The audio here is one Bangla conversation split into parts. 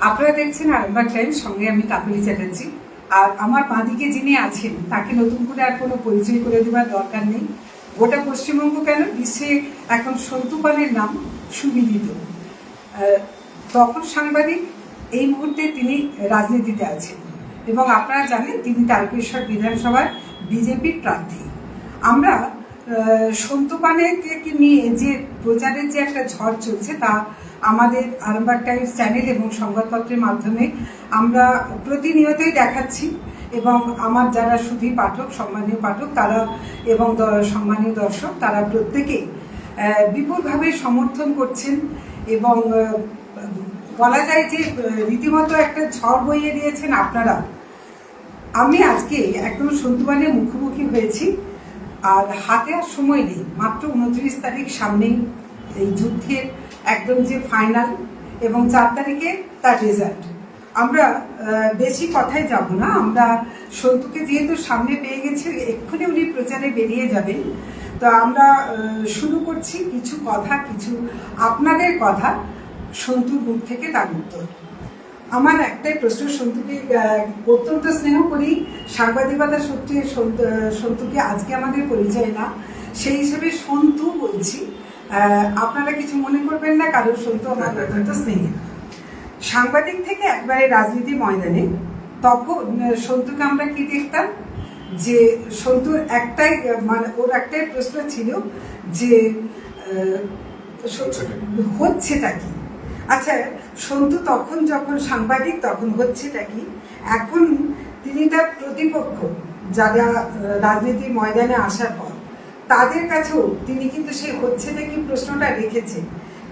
আপনারা দেখছেন আরামবাগ টাইমস, সঙ্গে আমি কাকলি চ্যাটার্জি। আর আমার বাঁদিকে যিনি আছেন তাকে নতুন করে আর কোনো পরিচয় করে দেওয়ার দরকার নেই। গোটা পশ্চিমবঙ্গ কেন, বিশ্বে এখন সন্তু পালের নাম সুবিদিত। তখন সাংবাদিক, এই মুহূর্তে তিনি রাজনীতিতে আছেন এবং আপনারা জানেন তিনি তারকেশ্বর বিধানসভার বিজেপির প্রার্থী। আমরা সন্তু পালেকে নিয়ে যে প্রচারের যে একটা ঝড় চলছে তা আমাদের আরামবাগ টাইমস চ্যানেল এবং সংবাদপত্রের মাধ্যমে আমরা প্রতিনিয়তই দেখাচ্ছি এবং আমার যারা শুধু পাঠক, সম্মানীয় পাঠক তারা এবং সম্মানীয় দর্শক তারা প্রত্যেকেই বিপুলভাবে সমর্থন করছেন এবং বলা যায় যে রীতিমতো একটা ঝড় বইয়ে দিয়েছেন আপনারা। আমি আজকে একদম সন্তু পালের মুখোমুখি হয়েছি আর হাতে আর সময় নেই, মাত্র 29 তারিখ সামনেই এই যুদ্ধের একদম যে ফাইনাল এবং 4 তারিখে তার রেজাল্ট। আমরা বেশি কথায় যাব না, আমরা সন্তুকে যেহেতু সামনে পেয়ে গেছি, এক্ষুনি উনি প্রচারে বেরিয়ে যাবেন। তো আমরা শুরু করছি কিছু কথা, কিছু আপনাদের কথা, সন্তুর মুখ থেকে তার উত্তর। আমার একটাই প্রশ্ন, সন্তুকে অত্যন্ত স্নেহ করি, সাংবাদিকতা সূত্রে সন্তুকে আজকে আমাদের পরিচয় না, সেই হিসেবে সন্তু বলছি, আপনারা কিছু মনে করবেন না, কারণ সন্তু আমার অত্যন্ত স্নেহী। সাংবাদিক থেকে একবারে রাজনীতি ময়দানে তখন সন্তুকে আমরা কি দেখতাম, যে সন্তুর একটাই ওর একটাই প্রশ্ন ছিল যে হচ্ছেটা কি। আচ্ছা, সন্তু তখন যখন সাংবাদিক তখন হচ্ছেটা কি, এখন তিনি তার প্রতিপক্ষ যারা রাজনীতির ময়দানে আসার পর তাদের কাছেও তিনি কিন্তু সেই হচ্ছেটা কি প্রশ্নটা রেখেছেন।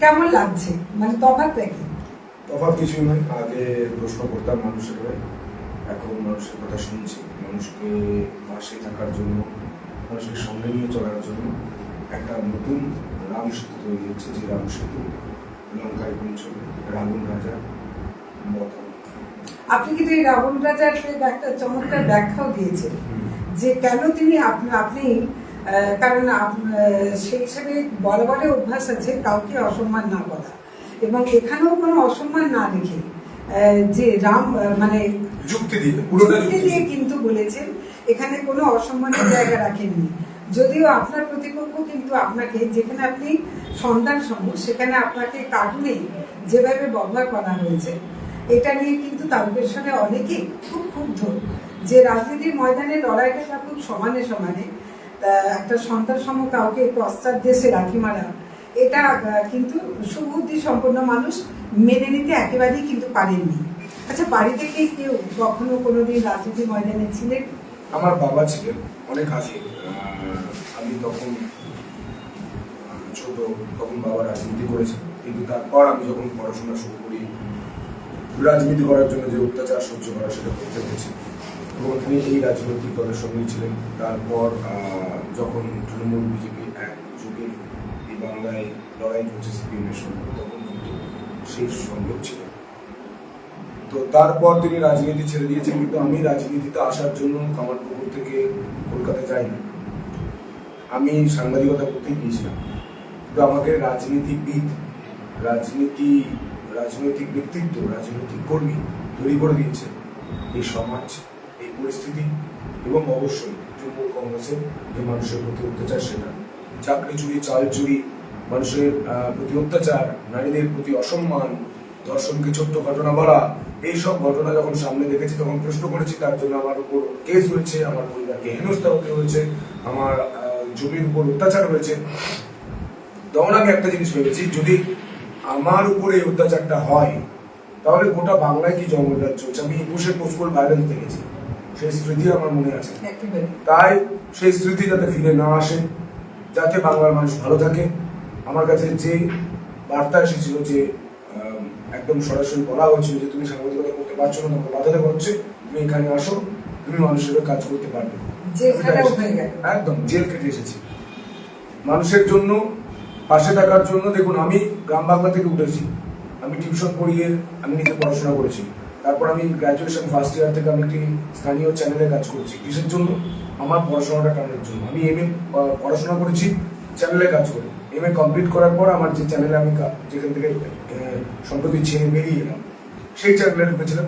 কেমন লাগছে, মানে তফাৎটা কি? তফাৎ কিছুই নয়। আগে প্রশ্ন করতাম মানুষের হয়ে, এখন মানুষের কথা শুনছি। মানুষকে পাশে থাকার জন্য, মানুষের সঙ্গে নিয়ে চলার জন্য একটা নতুন রাম সেতু তৈরি হচ্ছে, যে রাম সেতু লঙ্কায় পৌঁছবে রাবণ রাজা বধ। আপনি কিন্তু এই রাবণ রাজার একটা চমৎকার ব্যাখ্যাও দিয়েছেন যে কেন তিনি আপনি কারণ সেই হিসাবে বলে অভ্যাস আছে কাউকে অসম্মান না করা, এবং এখানেও কোনো অসম্মান না রেখে যে রাম মানে যুক্তি দিয়ে কিন্তু বলেছেন, এখানে কোনো অসম্মানের জায়গা রাখেননি। যদিও আপনার প্রতিপক্ষ কিন্তু আপনাকে, যেখানে আপনি সন্তান সমূহ, সেখানে আপনাকে কার্টুনে যেভাবে ব্যবহার করা হয়েছে, এটা নিয়ে কিন্তু তারকেশ্বরে অনেকেই খুব ক্ষুব্ধ যে রাজনীতির ময়দানে লড়াইটা খুব সমানে সমানে, একটা সন্তান সমূহ কাউকে পশ্চাৎ দেশে রাখি মারা, এটা কিন্তু সুবুদ্ধি সম্পন্ন মানুষ মেনে নিতে একেবারেই কিন্তু পারেননি। আচ্ছা, বাড়ি থেকে কেউ কখনো কোনোদিন রাজনীতির ময়দানে ছিলেন? আমার বাবা ছিলেন অনেক আগে, আমি তখন ছোট, তখন বাবা রাজনীতি করেছেন। কিন্তু তারপর আমি যখন পড়াশোনা শুরু করি, রাজনীতি করার জন্য যে অত্যাচার সহ্য করা সেটা করতে হয়েছে, এবং তিনি এই রাজনৈতিক দলের সঙ্গেই ছিলেন। তারপর যখন তৃণমূল বিজেপি এক যুগে এই বাংলায় লড়াই করছে সিপিএমের সঙ্গে, তখন কিন্তু সেই সঙ্গে ছিলেন। তো তারপর তিনি রাজনীতি ছেড়ে দিয়েছেন, কিন্তু আমি রাজনীতিতে আসার জন্য কামারপুকুর থেকে কলকাতা যাইনি, আমি সাংবাদিকতা করতেই গিয়েছিলাম। কিন্তু আমাকে রাজনীতিবিদ, রাজনৈতিক ব্যক্তিত্ব, রাজনৈতিক কর্মী তৈরি করে দিয়েছে এই সমাজ, এই পরিস্থিতি, এবং অবশ্যই তৃণমূল কংগ্রেসের যে মানুষের প্রতি অত্যাচার, সেটা চাকরি চুরি, চাল চুরি, মানুষের প্রতি অত্যাচার, নারীদের প্রতি অসম্মান, ধর্ষণকে ছোট্ট ঘটনা বলা, এইসব ঘটনা যখন সামনে দেখেছি তখন প্রশ্ন করেছি। তার জন্য আমার উপর কেস হয়েছে, আমার পরিবারকে হেনস্থা হতে হয়েছে, আমার জমির উপর অত্যাচার হয়েছে। তখন আমি একটা জিনিস ভেবেছি, যদি আমার উপরে এই অত্যাচারটা হয় তাহলে গোটা বাংলায় কি জঙ্গলরাজ চলছে। আমি 21-এর পোস্টকোড ভাইরাল দেখেছি, সেই স্মৃতি আমার মনে আছে। তাই সেই স্মৃতি যাতে ফিরে না আসে, যাতে বাংলার মানুষ ভালো থাকে, আমার কাছে যে বার্তা এসেছিল, যে একদম সরাসরি বলা হয়েছিল যে তুমি সাংবাদিকতা করতে পারছো না, তোমাকে বাধা দেওয়া হচ্ছে, তুমি এখানে আসো, তুমি মানুষের কাজ করতে পারবে। একদম জেল কেটে এসেছি মানুষের জন্য, পাশে থাকার জন্য। দেখুন, আমি গ্রাম বাংলা থেকে উঠেছি, আমি টিউশন পড়িয়ে আমি নিজে পড়াশোনা করেছি। তারপর আমি গ্র্যাজুয়েশন ফার্স্ট ইয়ার থেকে আমি একটি স্থানীয় চ্যানেলে কাজ করছি। কিসের জন্য? আমার পড়াশোনাটা টানার জন্য। আমি এমএ পড়াশোনা করেছি, চ্যানেলে কাজ করি। এমএ কমপ্লিট করার পর আমার যে চ্যানেলে আমি যেখান থেকে সম্প্রতি ছেড়ে বেরিয়ে এলাম, সেই চ্যানেলে ঢুকেছিলাম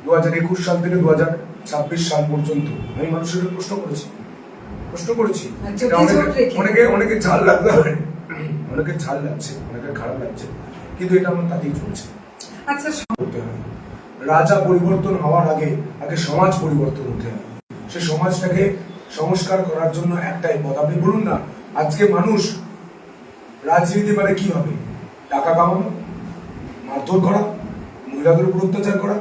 2021 সাল থেকে 2026 সাল পর্যন্ত। আমি মানুষের প্রশ্ন করেছি এটা অনেকে ঝাল লাগতে পারে, অনেকে ঝাল লাগছে, অনেকে খারাপ লাগছে, কিন্তু এটা আমার তাতেই চলছে। আচ্ছা, করতে হয়। রাজা পরিবর্তন হওয়ার আগে সমাজ পরিবর্তন হতে হয়। সে সমাজটাকে সংস্কার করার জন্য একটাই পথ। আপনি বলুন না, আজকে মানুষ রাজনীতি মানে কি হবে? টাকা কামানো, মারধর করা, মহিলাদের উপর অত্যাচার করা,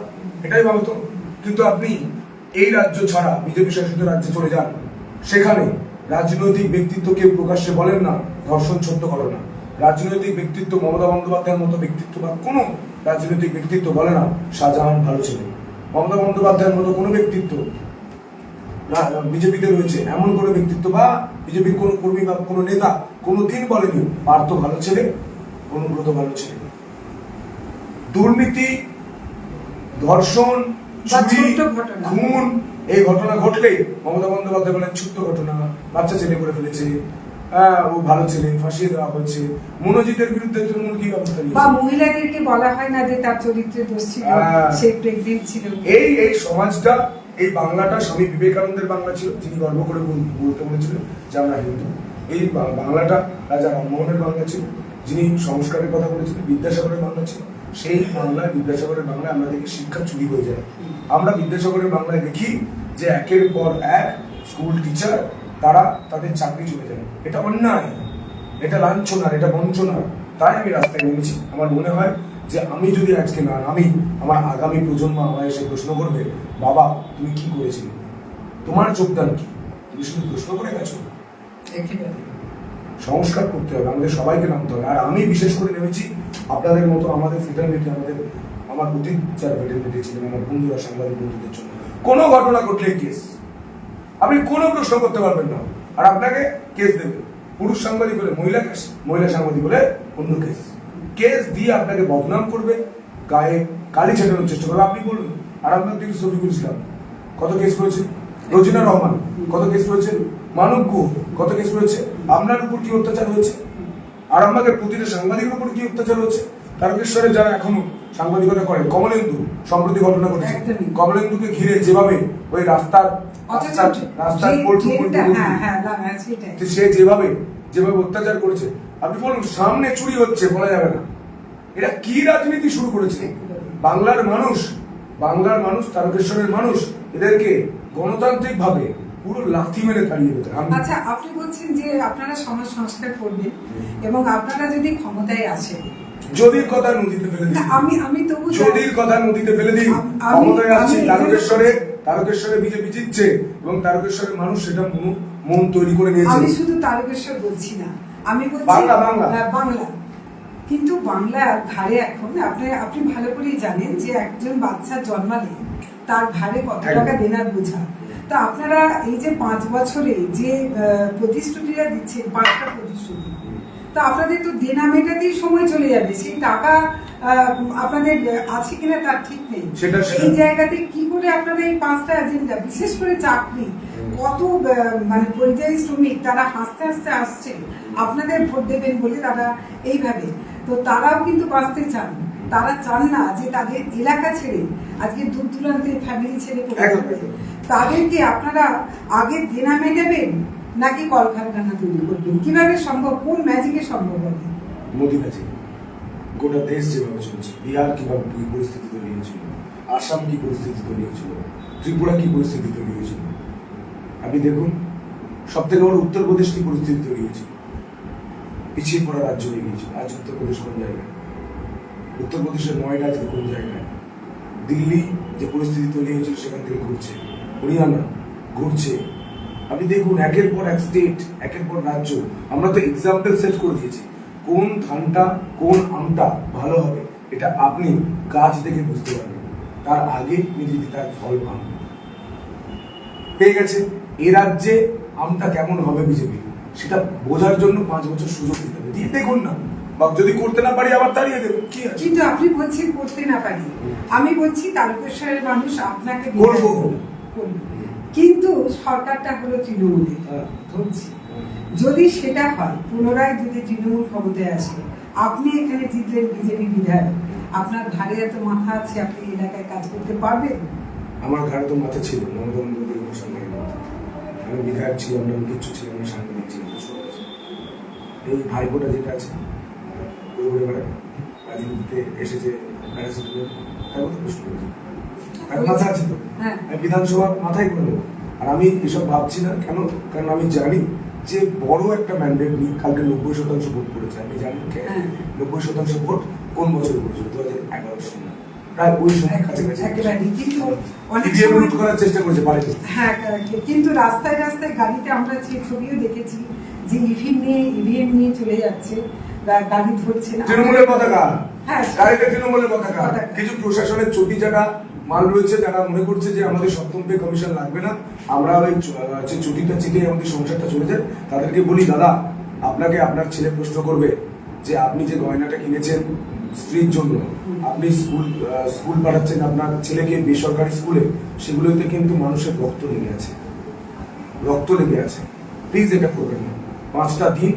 এটাই ভালো তো। কিন্তু আপনি এই রাজ্য ছাড়া বিজেপি শাসিত রাজ্যে চলে যান, সেখানে রাজনৈতিক ব্যক্তিত্ব কেউ প্রকাশ্যে বলেন না ধর্ষণ ছোট্ট ঘটনা। রাজনৈতিক ব্যক্তিত্ব মমতা বন্দ্যোপাধ্যায়ের মতো ব্যক্তিত্ব বা কোনো রাজনৈতিক ব্যক্তিত্ব বলে না শাহজাহান ভালো ছিল। মমতা বন্দ্যোপাধ্যায়ের মতো কোনো ব্যক্তিত্ব বিজেপিতে রয়েছে, এমন কোনো ব্যক্তিত্ব বা বিজেপির কোনো কর্মী বা কোনো নেতা কোনোদিন বলেনি পার্থ ভালো ছেলে, অনুব্রত ভালো ছেলে। দুর্নীতি, ধর্ষণ, চুরি, খুন, এই ঘটনা ঘটলে মমতা বন্দ্যোপাধ্যায় বলেন ছোট্ট ঘটনা, বাচ্চা ছেলে করে ফেলেছে, ও ভালো ছেলে, ফাঁসিয়ে দেওয়া হয়েছে। মনোজিতের বিরুদ্ধে তৃণমূল কি ব্যবস্থা নিয়েছে? বা মহিলাদেরকে বলা হয় না যে তার চরিত্রে দোষ ছিল, সে প্রেগনেন্ট ছিল। এই সমাজটা, এই বাংলাটা স্বামী বিবেকানন্দের বাংলা ছিল, যিনি গর্ব করে বলতে বলেছিলেন যে আমরা হিন্দু। এই বাংলাটা রাজা রামমোহনের বাংলা ছিল, যিনি সংস্কারের কথা বলেছিলেন, বিদ্যাসাগরের বাংলা ছিল। সেই বাংলায়, বিদ্যাসাগরের বাংলায় আমরা দেখি শিক্ষা চুরি হয়ে যায়। আমরা বিদ্যাসাগরের বাংলায় দেখি যে একের পর এক স্কুল টিচার তারা তাদের চাকরি চলে যায়। এটা অন্যায়, এটা লাঞ্ছনার, এটা বঞ্চনার। তাই আমি রাস্তায় নেমেছি। আমার মনে হয় যে আমি যদি আজকে না নামি, আমার আগামী প্রজন্ম আমায় এসে প্রশ্ন করবে, বাবা তুমি কি করেছিলে, তোমার যোগদান কি? তুমি শুধু প্রশ্ন করে গেছো। সংস্কার করতে হবে, আমাদের সবাইকে নামতে হবে। আর আমি বিশেষ করে নেমেছি আপনাদের মতো, আমাদের ফ্রিডামিটি, আমার অতীত যারা ফ্রিডামিটি ছিলেন, আমার বন্ধুরা, সাংবাদিক বন্ধুদের জন্য। কোনো ঘটনা ঘটলে কেস, আপনি কোনো প্রশ্ন করতে পারবেন না, আর আপনাকে কেস দেবে। পুরুষ সাংবাদিক হলে মহিলা কেস, মহিলা সাংবাদিক হলে অন্য কেস। কেস দিয়ে আপনাকে বদনাম করবে, গায়ে কালি ছেটানোর চেষ্টা করবে। আপনি বলুন, আর আপনার দিকে শফিকুল ইসলাম কত কেস করেছে, রোজিনা রহমান কত কেস করেছে, মানব গুহ কত কেস করেছে, আপনার উপর কি অত্যাচার হয়েছে, আর আমাদের প্রতিটা সাংবাদিকের উপর কি অত্যাচার হচ্ছে। তারকেশ্বরে যারা এখনো সাংবাদিকতা করে, কমলেন্দু সম্প্রতি ঘটনা ঘটেছে, কমলেন্দুকে ঘিরে যেভাবে ওই রাস্তার সে যেভাবে অত্যাচার করেছে, আপনি বলুন সামনে চুরি হচ্ছে, বলা যাবে না। এটা কি রাজনীতি শুরু করেছে? বাংলার মানুষ, তারকেশ্বরের মানুষ এদেরকে গণতান্ত্রিক ভাবে পুরো লাথি মেরে তাড়িয়ে দেবে। আচ্ছা, আপনি বলছেন যে আপনারা সমাজ সংস্কার করবেন এবং আপনারা যদি ক্ষমতায় আসেন, যদির কথা নদীতে ফেলে দিই, আমি তবু যদির কথা নদীতে ফেলে দিই, ক্ষমতায় আসছি, তারকেশ্বরে বিজেপি জিতছে এবং তারকেশ্বরের মানুষ সেটা মন তৈরি করে নিয়েছে। আমি শুধু তারকেশ্বর বলছি না, আমি বলছি বাংলা। কিন্তু বাংলার ঘাড়ে এখন আপনি ভালো করেই জানেন যে একজন বাচ্চা জন্মালে তার ঘাড়ে কত টাকা দেনার বোঝা। তো আপনারা এই যে 5 বছরে যে প্রতিশ্রুতিরা দিচ্ছেন, 5টা প্রতিশ্রুতি, তো আপনাদের তো দেনা মেটাতেই সময় চলে যাবে। সেই টাকা আপনাদের আছে কিনা তার ঠিক নেই। এই জায়গাতে কি করে আপনারা এই 5টা এজেন্ডা, বিশেষ করে চাকরি, কত মানে পরিযায়ী শ্রমিক তারা হাসতে হাসতে আসছে আপনাদের ভোট দেবেন বলে, তারা এইভাবে, তো তারাও কিন্তু বাঁচতে চান। তারা চান না যে তাদের এলাকা ছেড়ে আজকে দূর দূরান্তের ফ্যামিলি ছেড়ে তাদেরকে আপনারা আগে দেনা মেটাবেন নাকি কলকারখানা তৈরি করবেন? কিভাবে সম্ভব? কোন ম্যাজিকে সম্ভব হবে? মোদি ম্যাজিক। গোটা দেশ যেভাবে চলছে, বিহার কিভাবে পরিস্থিতি তৈরি হয়েছিল, আসাম কি পরিস্থিতি তৈরি হয়েছিল, ত্রিপুরা কি পরিস্থিতি তৈরি হয়েছিল, আপনি দেখুন। সব থেকে বড় উত্তরপ্রদেশ কি পরিস্থিতি তৈরি হয়েছিল, পিছিয়ে পড়া রাজ্য হয়ে গিয়েছিল। আজ উত্তরপ্রদেশ কোন জায়গায়? উত্তরপ্রদেশের নয়ডা আজকে কোন জায়গায়? দিল্লি যে পরিস্থিতি তৈরি হয়েছিল সেখান থেকে ঘুরছে, হরিয়ানা ঘুরছে। আপনি দেখুন, একের পর এক স্টেট, একের পর রাজ্য। আমরা তো এক্সাম্পল সেট করে দিয়েছি, কোন ধানটা কোন আমটা ভালো হবে এটা আপনি গাছ দেখে বুঝতে পারবেন, তার আগে আপনি যদি তার ফল পান। পেয়ে গেছে, এ রাজ্যে আমটা কেমন হবে বিজেপি সেটা বোঝার জন্য 5 বছর সুযোগ দিতে হবে। দিয়ে দেখুন না, বা যদি করতে না পারি আবার তাড়িয়ে দেবেন, কি আছে? কিন্তু আপনি বলছেন করতে না পারি, আমি বলছি তারকেশ্বরের মানুষ আপনাকে করবো, কিন্তু সরকারটা হলো তৃণমূলের। যদি সেটা হয়, পুনরায় যদি তৃণমূল ক্ষমতায় আসে, আপনি এখানে জিতলেন বিজেপি বিধায়ক, আপনার ঘাড়ে এত মাথা আছে, আপনি এলাকায় কাজ করতে পারবেন? আমার ঘাড়ে তো মাথা ছিল, মমতা বন্দ্যোপাধ্যায়ের সঙ্গে আমি বিধায়ক ছিলাম না, আমি কিচ্ছু ছিলাম না, সাংবাদিক ছিলাম। এই ভাইপোটা যেটা আছে ওই রাজনীতিতে এসেছে তার কথা প্রশ্ন করেছি, তার মাথা আছে তো, আমি বিধানসভার মাথায় করে নেবো। আর আমি এসব ভাবছি না কেন, কারণ আমি জানি যে বড় একটা ম্যান্ডেট নিয়ে কালকে 90% ভোট পড়েছে। আমি জানি 90% ভোট কোন বছরে পড়েছিল, 2011 সালে, প্রায় ওই সময় কাছাকাছি কিন্তু অনেক করার চেষ্টা করেছে পারে। হ্যাঁ, কিন্তু রাস্তায় রাস্তায় গাড়িতে আমরা যে ছবিও দেখেছি যে ইভিএম নিয়ে চলে যাচ্ছে, গাড়ি ধরছে না, তৃণমূলের পতাকা। হ্যাঁ, গাড়িতে তৃণমূলের পতাকা। কিছু প্রশাসনের চটি চাটা মাল রয়েছে যারা মনে করছে যে আমাদের সপ্তম পে কমিশন লাগবে না, আমরা ওই যে চুটিটা চিটিয়ে আমাদের সংসারটা চলে যায়। তাদেরকে বলি, দাদা আপনাকে আপনার ছেলে প্রশ্ন করবে যে আপনি যে গয়নাটা কিনেছেন স্ত্রীর জন্য, আপনি স্কুল পাঠাচ্ছেন আপনার ছেলেকে বেসরকারি স্কুলে, সেগুলোতে কিন্তু মানুষের রক্ত লেগে আছে, রক্ত লেগে আছে। প্লিজ এটা করবেন না। 5টা দিন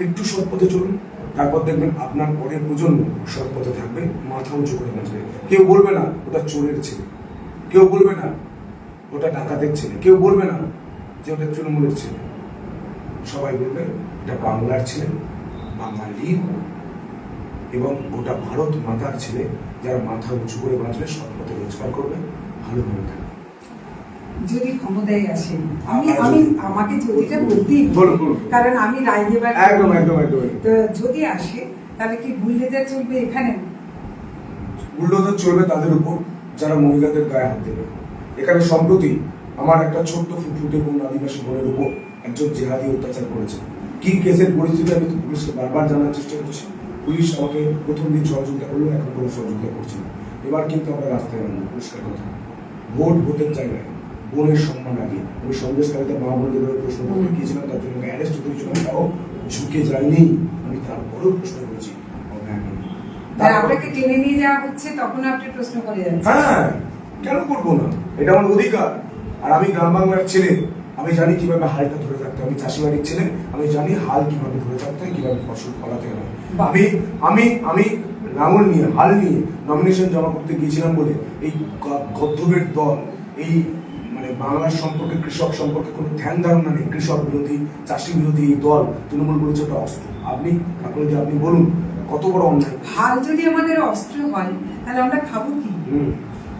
একটু সৎ পথে চলুন, তারপর দেখবেন আপনার পরের প্রজন্ম সৎ পথে থাকবে, মাথা উঁচু করে বাঁচবে। কেউ বলবে না ওটা চোরের ছেলে, কেউ বলবে না ওটা ডাকাতের ছেলে, কেউ বলবে না যে ওটা তৃণমূলের ছেলে। সবাই বলবে এটা বাংলার ছেলে, বাঙালির এবং গোটা ভারত মাতার ছেলে, যারা মাথা উঁচু করে বাঁচবে, সৎ পথে রোজগার করবে, ভালোভাবে থাকবে। যদি ক্ষমতায় আসেন, আমি আমাকে যদিটা বলতেই, কারণ আমি রায়দেবার, একদম একদম একদম, যদি আসে তাহলে কি বুলডোজার চলবে এখানে? বুলডোজার চলবে তাদের উপর যারা মহিলাদের গায়ে হাত দেবে। এখানে সম্প্রতি আমার একটা ছোট্ট ফুটফুটে এবং আদিবাসী বোনের উপর একজন জেহাদি অত্যাচার করেছে। কি কেসের পরিস্থিতি আমি তো পুলিশকে বারবার জানার চেষ্টা করছি। পুলিশ আমাকে প্রথম দিন সহযোগিতা করলো, এখন কোনো সহযোগিতা করছে না। এবার কিন্তু আমরা রাস্তায় নামবো, পরিষ্কার কথা। ভোটের জায়গায় বোনের সম্মান আগে। আমি সন্দেশকারীতে মা বোনদের প্রশ্ন করতে গিয়েছিলাম, তার জন্য অ্যারেস্ট করেছিলাম, তাও ঝুঁকে যায়নি। আমি তারপরেও প্রশ্ন করেছি, আপনাকে টেনে নিয়ে যাওয়া হচ্ছে, তখন আপনি প্রশ্ন করে যাচ্ছেন। হ্যাঁ, কেন করবো না? এটা আমার অধিকার। আর আমি গ্রাম বাংলার ছেলে, আমি জানি কিভাবে হালটা ধরে থাকতে হয়। আমি চাষিবাড়ির ছেলে, আমি জানি হাল কিভাবে ধরে থাকতে হয়, কিভাবে ফসল ফলাতে হয়। আমি লাঙল নিয়ে, হাল নিয়ে নমিনেশন জমা করতে গিয়েছিলাম বলে এই গদ্ধবের দল, এই মানে বাংলার সম্পর্কে, কৃষক সম্পর্কে কোনো ধ্যান ধারণা নেই, কৃষক বিরোধী, চাষি বিরোধী এই দল তৃণমূল বলেছে ওটা অস্ত্র। আপনি বলুন কত বড় অন্যায়। হাল যদি আমাদের অস্ত্র হয় তাহলে আমরা খাবো কি?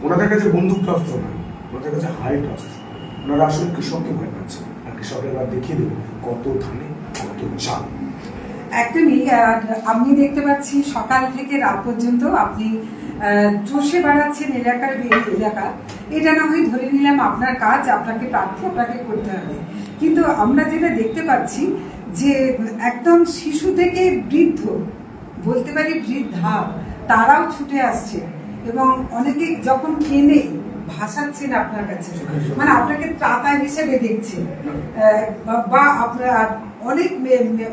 ওনাদের কাছে বন্দুকটা অস্ত্র না, ওনাদের কাছে হালটা অস্ত্র। ওনারা আসলে কৃষককে ভয় পাচ্ছে, আর কৃষকের এবার দেখিয়ে দেবে কত ধানে কত চাল। একদমই। আমি দেখতে পাচ্ছি সকাল থেকে রাত পর্যন্ত আপনি চষে বেড়াচ্ছেন এলাকার এলাকা। এটা না হয় ধরে নিলাম আপনার কাজ, আপনাকে প্রার্থী আপনাকে করতে হবে, কিন্তু আমরা যেটা দেখতে পাচ্ছি যে একদম শিশু থেকে বৃদ্ধ, বলতে পারি বৃদ্ধা, তারাও ছুটে আসছে এবং অনেকে যখন কেনে ভাসাচ্ছেন আপনার কাছে, মানে আপনাকে ত্রাতা হিসেবে দেখছেন, বা আপনার অনেক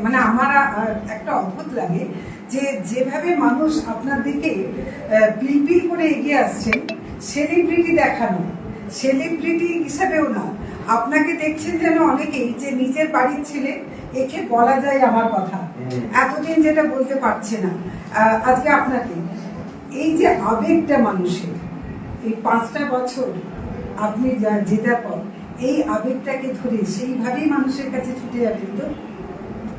মানে আমার একটা অদ্ভুত লাগে যে যেভাবে মানুষ আপনার দিকে পিলপিল করে এগিয়ে আসছেন, সেলিব্রিটি দেখানো, সেলিব্রিটি হিসেবেও না, আপনাকে দেখছেন যেন অনেকেই যে নিজের বাড়ির ছেলে, একে বলা যায় আমার কথা, এতদিন যেটা বলতে পারছে না। আজকে আপনাকে এই যে আবেগটা মানুষের, এই 5টা বছর আপনি জেতার পর এই আবেগটাকে ধরে সেইভাবেই মানুষের কাছে ছুটে যাবেন। তো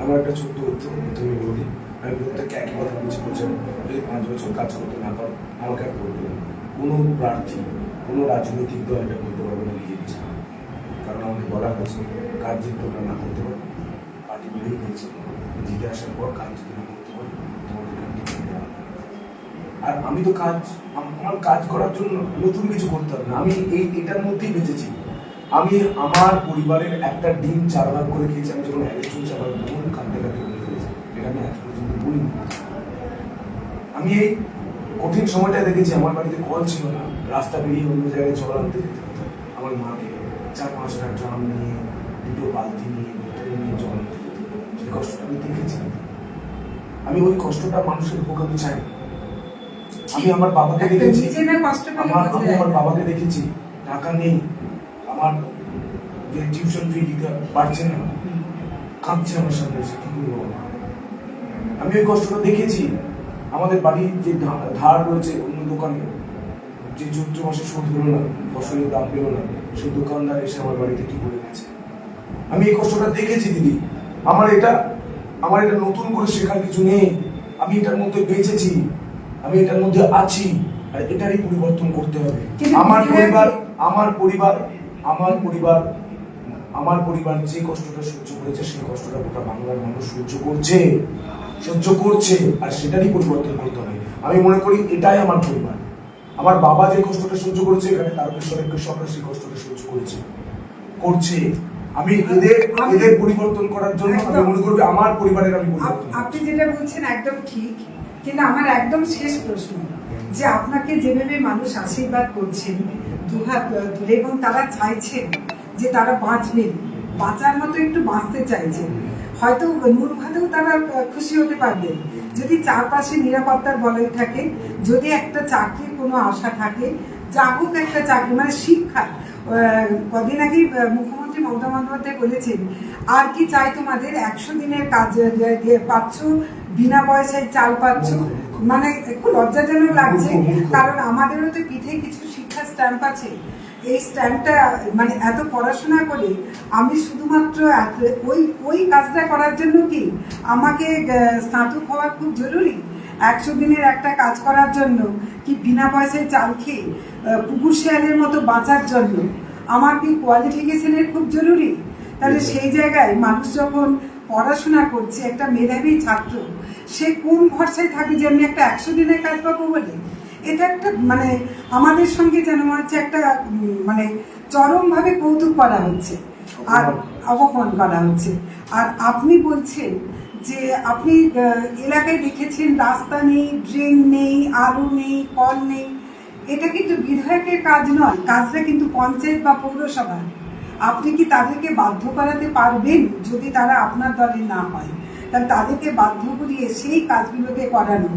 আমার একটা ছোট্ট উত্তর তুমি বলি, আমি প্রত্যেককে একই কথা বলছি, বলছেন যদি 5 বছর কাজ করতে না পারো আমাকে আর বলবে না। কোনো প্রার্থী, কোনো রাজনৈতিক দল এটা বলতে পারবে না নিজের ইচ্ছা, কারণ আমাকে বলা হয়েছে কাজ যদি তোমরা না করতে পারো, পার্টি বেরিয়ে গেছে, জিতে আসার পর কাজ যদি না করতে পারো তোমাদের। আর আমি তো আমার কাজ করার জন্য নতুন কিছু করতে হবে না, আমি এটার মধ্যেই বেঁচেছি। আমি আমার পরিবারের একটা ডিম 4 ভাগ করে খেয়েছি। আমি যখন ইলেকশন চালার বোন কাঁদতে কাঁদতে বলে ফেলেছি, এটা আমি আজ পর্যন্ত বলিনি। আমি এই কঠিন সময়টা দেখেছি, আমার বাড়িতে কল ছিল না, রাস্তা বেরিয়ে অন্য জায়গায় জল আনতে যেতে হতো আমার মাকে, 4-5টা ড্রাম নিয়ে, 2টো বালতি নিয়ে, বোতল নিয়ে জল আনতে যেত। সেই কষ্টটা আমি দেখেছি। আমি ওই কষ্টটা মানুষের হোক আমি চাই না। আমি আমার বাবাকে দেখেছি, আমার বাবাকে দেখেছি টাকা নেই, আমার যে টিউশন ফি দিতে পারছে না, কাঁদছে আমার সামনে এসে, কি করবো? আমি ওই কষ্টটা দেখেছি। আমাদের বাড়ির যে ধার রয়েছে অন্য দোকানে, যে চৈত্র মাসে শোধ হলো না, ফসলের দাম পেলো না, সেই দোকানদার এসে আমার বাড়িতে কি করে গেছে। আমি এই কষ্টটা দেখেছি দিদি। আমার এটা নতুন করে শেখার কিছু নেই। আমি এটার মধ্যে বেঁচেছি, আমি এটার মধ্যে আছি, আর এটারই পরিবর্তন করতে হবে। আমার পরিবার যে কষ্টটা সহ্য করেছে, সেই কষ্টটা গোটা বাংলার মানুষ সহ্য করছে, আর সেটারই পরিবর্তন করতে হবে। আমি মনে করি এটাই আমার পরিবার। আমার বাবা যে কষ্টটা সহ্য করেছে, এখানে তারকেশ্বরের কৃষকরা সেই কষ্টটা সহ্য করছে। আমি এদের পরিবর্তন করার জন্য আমি মনে করবি আমার পরিবারের আমি পরিবর্তন। আপনি যেটা বলছেন একদম ঠিক, কিন্তু আমার একদম শেষ প্রশ্ন, যে আপনাকে যেভাবে মানুষ আশীর্বাদ করছেন দুহাত ধরে, এবং তারা চাইছেন যে তারা বাঁচবেন, বাঁচার মতো একটু বাঁচতে চাইছেন, হয়তো নূরভাতেও তারা খুশি হতে পারবেন যদি চারপাশে নিরাপত্তার বলয় থাকে, যদি একটা চাকরির কোনো আশা থাকে, যা হোক একটা চাকরি, মানে শিক্ষা। কদিন আগে মুখ্যমন্ত্রী মমতা বন্দ্যোপাধ্যায় বলেছেন, আর কি চাই তোমাদের, 100 দিনের কাজ পাচ্ছ, বিনা পয়সায় চাল পাচ্ছ। মানে একটু লজ্জাজনক লাগছে, কারণ আমাদেরও তো পিঠে কিছু শিক্ষা স্ট্যাম্প আছে। এই স্ট্যাম্পটা মানে এত পড়াশোনা করে আমি শুধুমাত্র ওই কাজটা করার জন্য কি আমাকে স্নাতক হওয়া খুব জরুরি? 100 দিনের একটা কাজ করার জন্য কি বিনা পয়সায় চাল খেয়ে কুকুর শেয়ালের মতো বাঁচার জন্য আমার কি কোয়ালিফিকেশনের খুব জরুরি? তাহলে সেই জায়গায় মানুষ যখন পড়াশোনা করছে, একটা মেধাবী ছাত্র, সে কোন ভরসায় থাকে যে আমি একটা 100 দিনের কাজ পাবো বলে? এটা একটা মানে আমাদের সঙ্গে যেন মনে হচ্ছে একটা মানে চরমভাবে কৌতুক করা হচ্ছে আর অপমান করা হচ্ছে। আর আপনি বলছেন যে আপনি এলাকায় দেখেছেন রাস্তা নেই, ড্রেন নেই, আলো নেই, কল নেই। এটা কিন্তু বিধায়কের কাজ নয়, কাজটা কিন্তু পঞ্চায়েত বা পৌরসভার। আপনি কি তাদেরকে বাধ্য করাতে পারবেন? যদি তারা আপনার দলে না হয়, তাহলে তাদেরকে বাধ্য করিয়ে সেই কাজগুলোকে করানো।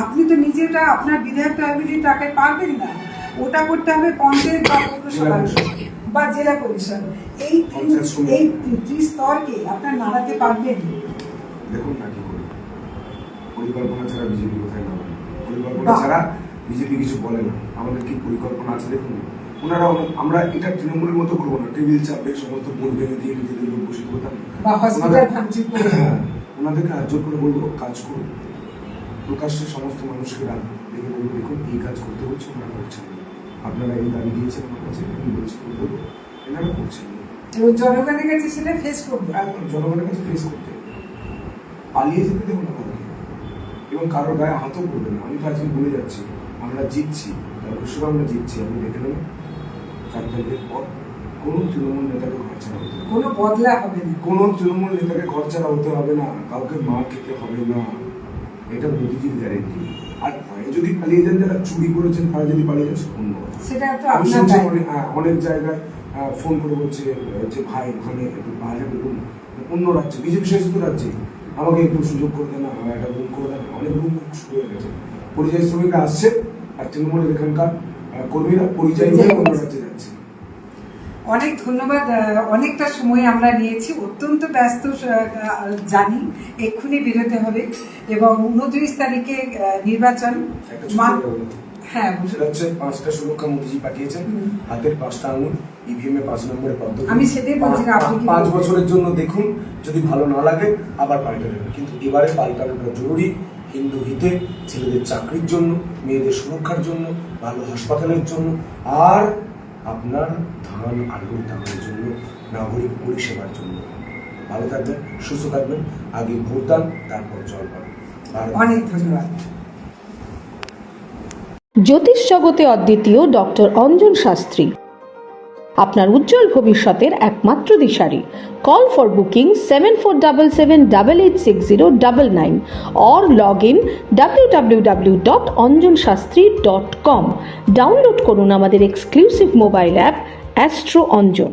আপনি তো নিজেটা আপনার বিধায়ক তহবিলের টাকায় পারবেন না, ওটা করতে হবে পঞ্চায়েত বা পৌরসভা বা জেলা পরিষদ। এই ত্রিস্তরকে আপনার নাড়াতে পারবেন? দেখুন না কি করে, পরিকল্পনা ছাড়া বিজেপি কোথায় নামে? পরিকল্পনা ছাড়া বিজেপি কিছু বলে না। আমাদের কি পরিকল্পনা আছে দেখুন। আমরা এটা তৃণমূলের মতো করবো না, টেবিল চাপে সমস্ত বোর্ড ভেঙে দিয়ে নিজেদের লোক বসে করতাম। ওনাদেরকে আর্য করে বলবো কাজ করুন, প্রকাশ্যে সমস্ত মানুষকে দেখে বলবো দেখুন এই কাজ করতে হচ্ছে, ওনারা করছেন, আপনারা এই দাবি দিয়েছেন আমার কাছে, আমি বলছি বলবো এনারা করছেন। জনগণের কাছে সেটা ফেস করবে, জনগণের কাছে ফেস করতে পালিয়ে যেতে দেবো না কাউকে, এবং কারোর গায়ে হাতও করবে না। আমি তো আজকে বলে যাচ্ছি আমরা জিতছি, তারপর আমরা জিতছি। আপনি দেখে নেবেন 4 তারিখের পর কোনো তৃণমূল নেতাকে ঘর ছাড়া হতে হবে, কোনো বদলা হবে না, কোনো তৃণমূল নেতাকে ঘর ছাড়া হতে হবে না, কাউকে মার খেতে হবে না, এটা মোদিজির গ্যারেন্টি। আর ভয়ে যদি পালিয়ে যান, যারা চুরি করেছেন তারা যদি পালিয়ে যান, অন্য সেটা তো আমি শুনছি অনেক জায়গায় ফোন করে বলছে যে ভাই ওখানে একটু বাইরে বেরোন, অন্য রাজ্যে, বিজেপি শাসিত রাজ্যে আমাকে একটু সুযোগ করে দেন, একটা রুম করে দেন। অনেক রুম শুরু হয়ে গেছে, পরিযায়ী শ্রমিকরা আসছে, আর তৃণমূলের এখানকার কর্মীরা পরিযায়ী হয়ে অন্য রাজ্যে যাচ্ছে। অনেক ধন্যবাদ। অনেকটা সময় আমরা নিয়েছি, অত্যন্ত ব্যস্ত জানি, এক্ষুনি বেরোতে হবে, এবং 29 তারিখে নির্বাচন। হ্যাঁ, সেটা হচ্ছে 5টা সুরক্ষা মোদিজি পাঠিয়েছেন, হাতের 5টা আঙুল, ইভিএম এ 5 নম্বরে পদ্ধতি। আমি সেটাই বলছি, 5 বছরের জন্য দেখুন, যদি ভালো না লাগে আবার পাল্টে দেবেন, কিন্তু এবারে পাল্টানোটা জরুরি। হিন্দু হিতে, ছেলেদের চাকরির জন্য, মেয়েদের সুরক্ষার জন্য, ভালো হাসপাতালের জন্য, আর আপনার ধান আলুর দামের জন্য, নাগরিক পরিষেবার জন্য। ভালো থাকবেন, সুস্থ থাকবেন, আগে ভোট দান, তারপর জল পান। অনেক ধন্যবাদ। জ্যোতিষ জগতে অদ্বিতীয় ডক্টর অঞ্জন শাস্ত্রী, আপনার উজ্জ্বল ভবিষ্যতের একমাত্র দিশারি। Call for booking 7477886099 or log in www.anjanshastri.com। Download করুন আমাদের exclusive mobile app astro Anjan.